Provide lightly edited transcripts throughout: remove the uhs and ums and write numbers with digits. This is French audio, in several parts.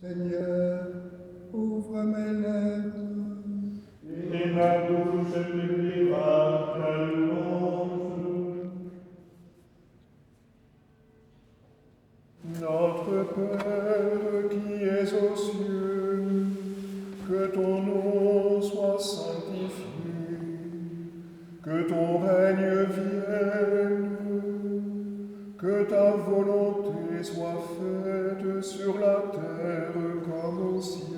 Seigneur, ouvre mes lèvres. Et ma bouche publiera ta louange. Notre Père qui es aux cieux, que ton nom soit sanctifié, que ton règne vienne, que ta volonté soit faite sur la terre comme au ciel.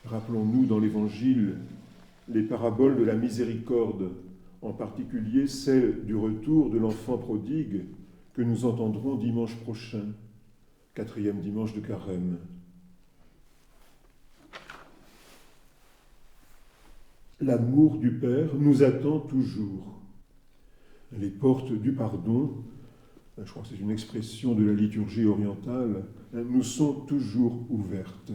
Rappelons-nous dans l'Évangile les paraboles de la miséricorde, en particulier celle du retour de l'enfant prodigue que nous entendrons dimanche prochain, 4e dimanche de Carême. L'amour du Père nous attend toujours. Les portes du pardon, je crois que c'est une expression de la liturgie orientale, nous sont toujours ouvertes.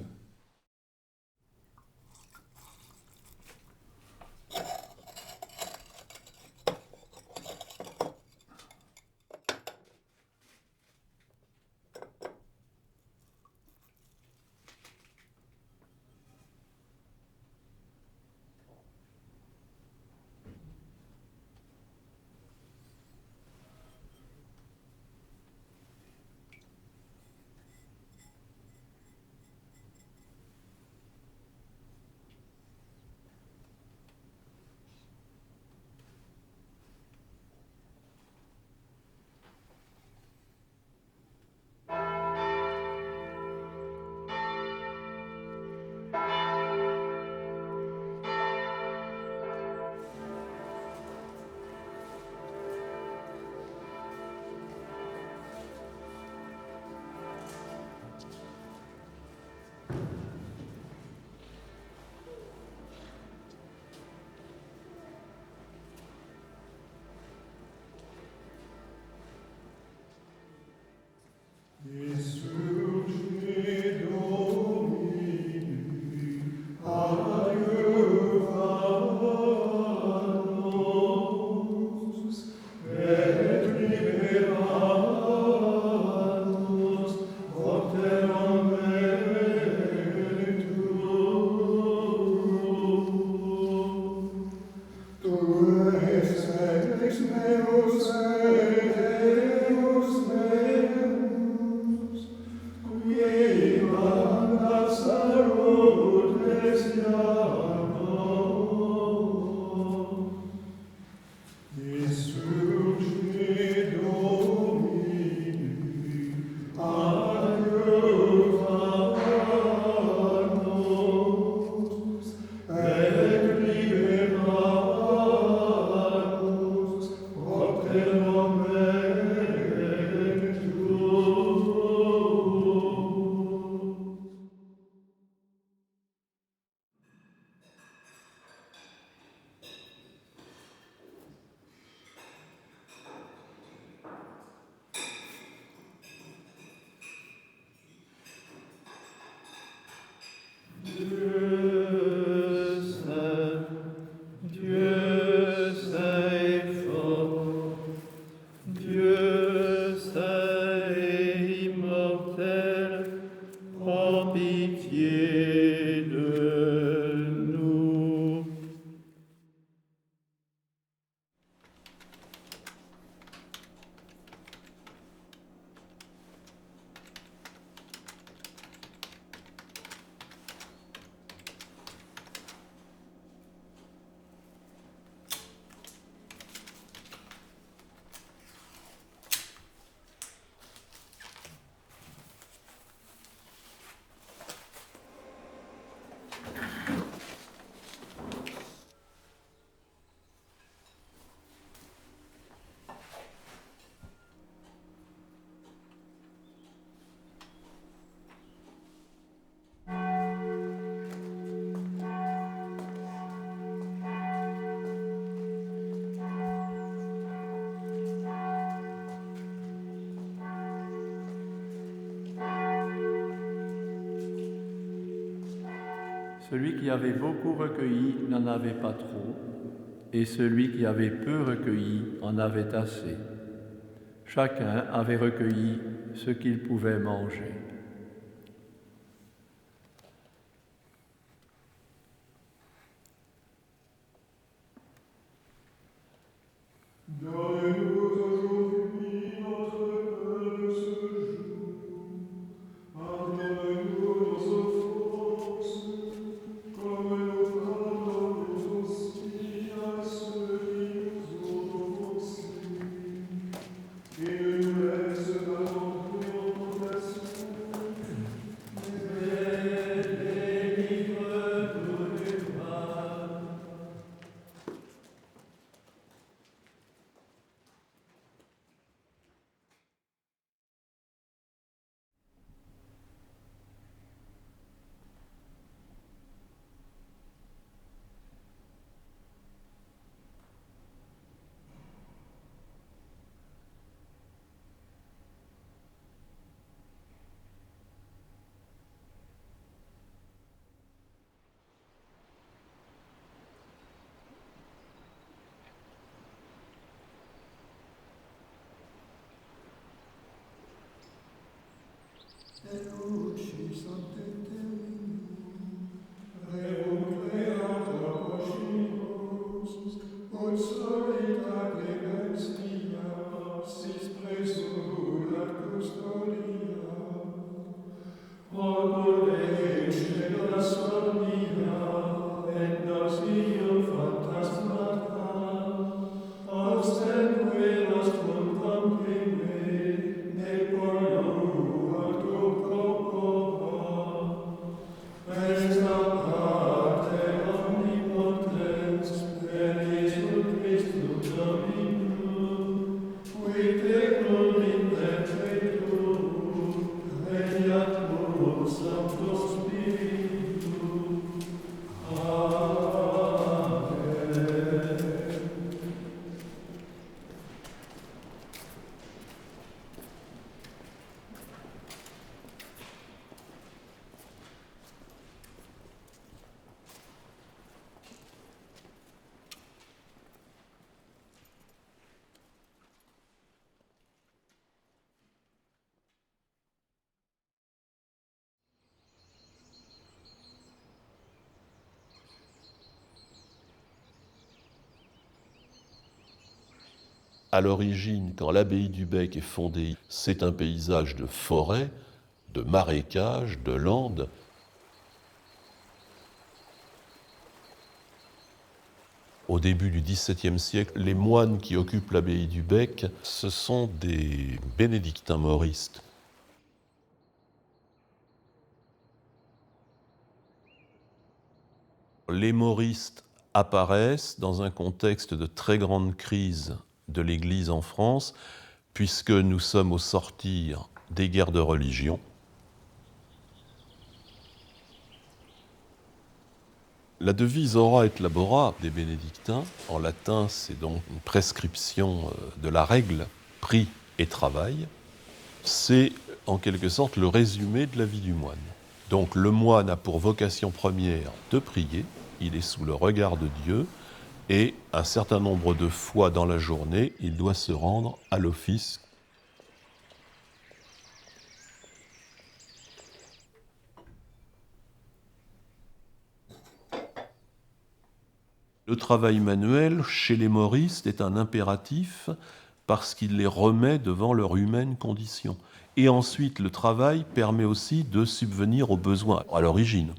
Celui qui avait beaucoup recueilli n'en avait pas trop, et celui qui avait peu recueilli en avait assez. Chacun avait recueilli ce qu'il pouvait manger. Donne-nous aujourd'hui notre pain de ce jour. Pardonne-nous nos offenses, comme nous pardonnons aussi à ceux qui nous ont offensés. Et ne nous laisse pas entrer en tentation, mais délivre-nous du mal. Et lucis ante terminum, Revoceat proximus, ut solitate bestia, sis presula custodia. Procure cela somnia, et nos io phantasmata, abstenque nostrum comprime, ne polluat tu corpora. Resta Pater omnipotens, per Jesum Christum Dominum, qui tecum in perpetuum, regnat cum Sancto Spiritus. Amen. À l'origine, quand l'abbaye du Bec est fondée, c'est un paysage de forêt, de marécages, de landes. Au début du XVIIe siècle, les moines qui occupent l'abbaye du Bec, ce sont des bénédictins mauristes. Les mauristes apparaissent dans un contexte de très grande crise de l'Église en France, puisque nous sommes au sortir des guerres de religion. La devise Ora et Labora des bénédictins, en latin c'est donc une prescription de la règle prix et travail, c'est en quelque sorte le résumé de la vie du moine. Donc le moine a pour vocation première de prier, il est sous le regard de Dieu, et un certain nombre de fois dans la journée, il doit se rendre à l'office. Le travail manuel, chez les mauristes, est un impératif parce qu'il les remet devant leur humaine condition. Et ensuite, le travail permet aussi de subvenir aux besoins à l'origine.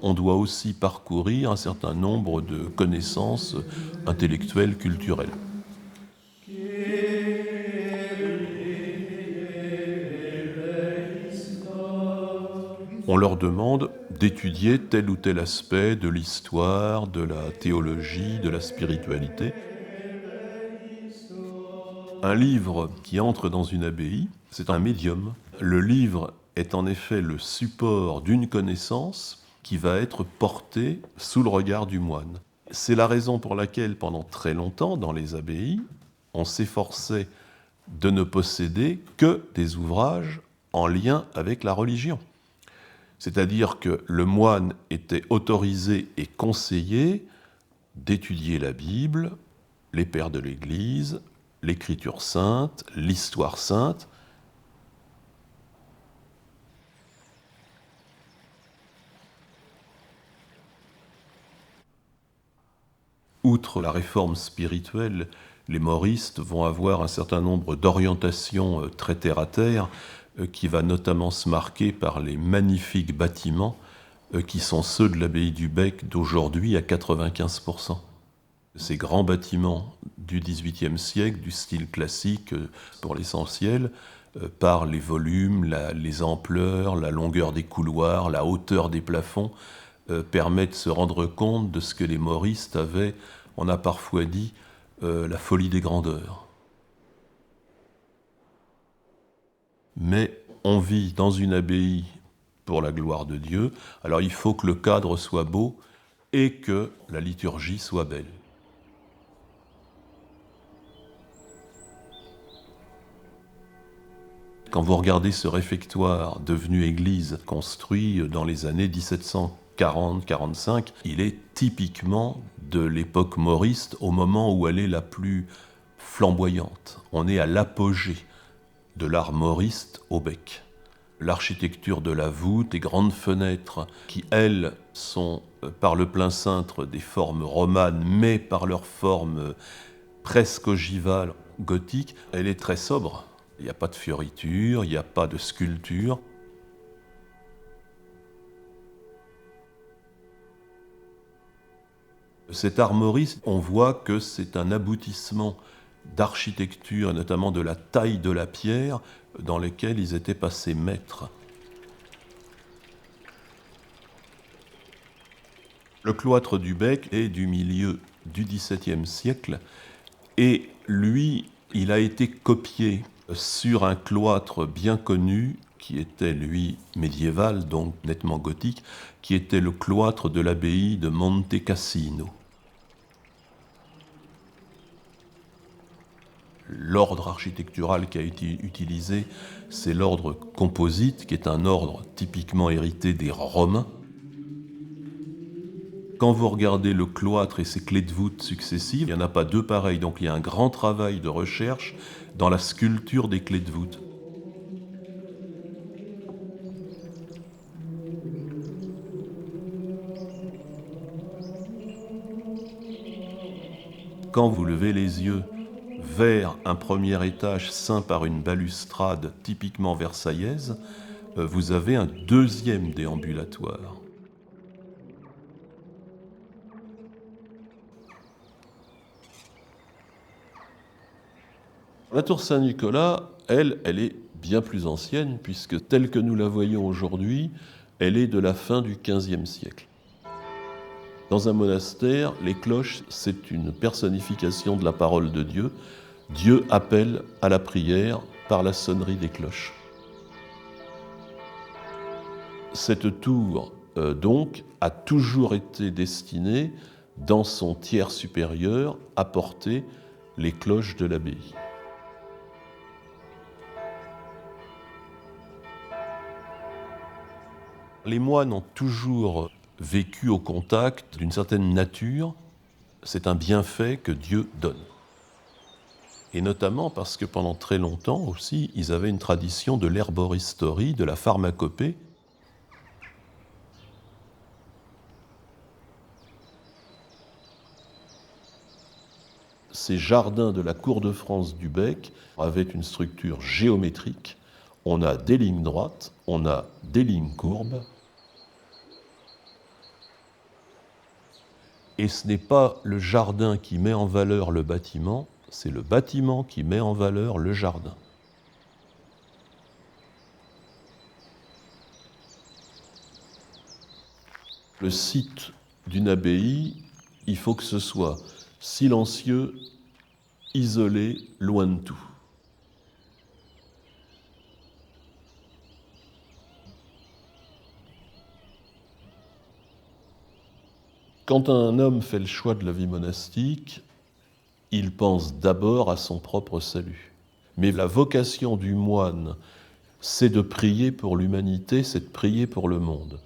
On doit aussi parcourir un certain nombre de connaissances intellectuelles, culturelles. On leur demande d'étudier tel ou tel aspect de l'histoire, de la théologie, de la spiritualité. Un livre qui entre dans une abbaye, c'est un médium. Le livre est en effet le support d'une connaissance qui va être portée sous le regard du moine. C'est la raison pour laquelle, pendant très longtemps, dans les abbayes, on s'efforçait de ne posséder que des ouvrages en lien avec la religion. C'est-à-dire que le moine était autorisé et conseillé d'étudier la Bible, les pères de l'Église, l'Écriture sainte, l'Histoire sainte. Outre la réforme spirituelle, les mauristes vont avoir un certain nombre d'orientations très terre-à-terre qui va notamment se marquer par les magnifiques bâtiments qui sont ceux de l'abbaye du Bec d'aujourd'hui à 95%. Ces grands bâtiments du XVIIIe siècle, du style classique pour l'essentiel, par les volumes, les ampleurs, la longueur des couloirs, la hauteur des plafonds, permettent de se rendre compte de ce que les mauristes avaient, on a parfois dit, la folie des grandeurs. Mais on vit dans une abbaye pour la gloire de Dieu, alors il faut que le cadre soit beau et que la liturgie soit belle. Quand vous regardez ce réfectoire devenu église, construit dans les années 1740-45, il est typiquement de l'époque mauriste, au moment où elle est la plus flamboyante. On est à l'apogée de l'art mauriste au Bec. L'architecture de la voûte, des grandes fenêtres, qui, elles, sont par le plein cintre des formes romanes, mais par leur forme presque ogivale, gothique, elle est très sobre. Il n'y a pas de fioritures, il n'y a pas de sculpture. Cet art mauriste, on voit que c'est un aboutissement d'architecture, et notamment de la taille de la pierre, dans lesquelles ils étaient passés maîtres. Le cloître du Bec est du milieu du XVIIe siècle, et lui, il a été copié sur un cloître bien connu, qui était, lui, médiéval, donc nettement gothique, qui était le cloître de l'abbaye de Monte Cassino. L'ordre architectural qui a été utilisé, c'est l'ordre composite, qui est un ordre typiquement hérité des Romains. Quand vous regardez le cloître et ses clés de voûte successives, il n'y en a pas deux pareilles, donc il y a un grand travail de recherche dans la sculpture des clés de voûte. Quand vous levez les yeux vers un premier étage ceint par une balustrade typiquement versaillaise, vous avez un deuxième déambulatoire. La tour Saint-Nicolas, elle est bien plus ancienne, puisque telle que nous la voyons aujourd'hui, elle est de la fin du XVe siècle. Dans un monastère, les cloches, c'est une personnification de la parole de Dieu. Dieu appelle à la prière par la sonnerie des cloches. Cette tour, donc, a toujours été destinée, dans son tiers supérieur, à porter les cloches de l'abbaye. Les moines ont toujours vécu au contact d'une certaine nature. C'est un bienfait que Dieu donne. Et notamment parce que pendant très longtemps aussi, ils avaient une tradition de l'herboristerie, de la pharmacopée. Ces jardins de la cour de France du Bec avaient une structure géométrique. On a des lignes droites, on a des lignes courbes. Et ce n'est pas le jardin qui met en valeur le bâtiment, c'est le bâtiment qui met en valeur le jardin. Le site d'une abbaye, il faut que ce soit silencieux, isolé, loin de tout. Quand un homme fait le choix de la vie monastique, il pense d'abord à son propre salut. Mais la vocation du moine, c'est de prier pour l'humanité, c'est de prier pour le monde.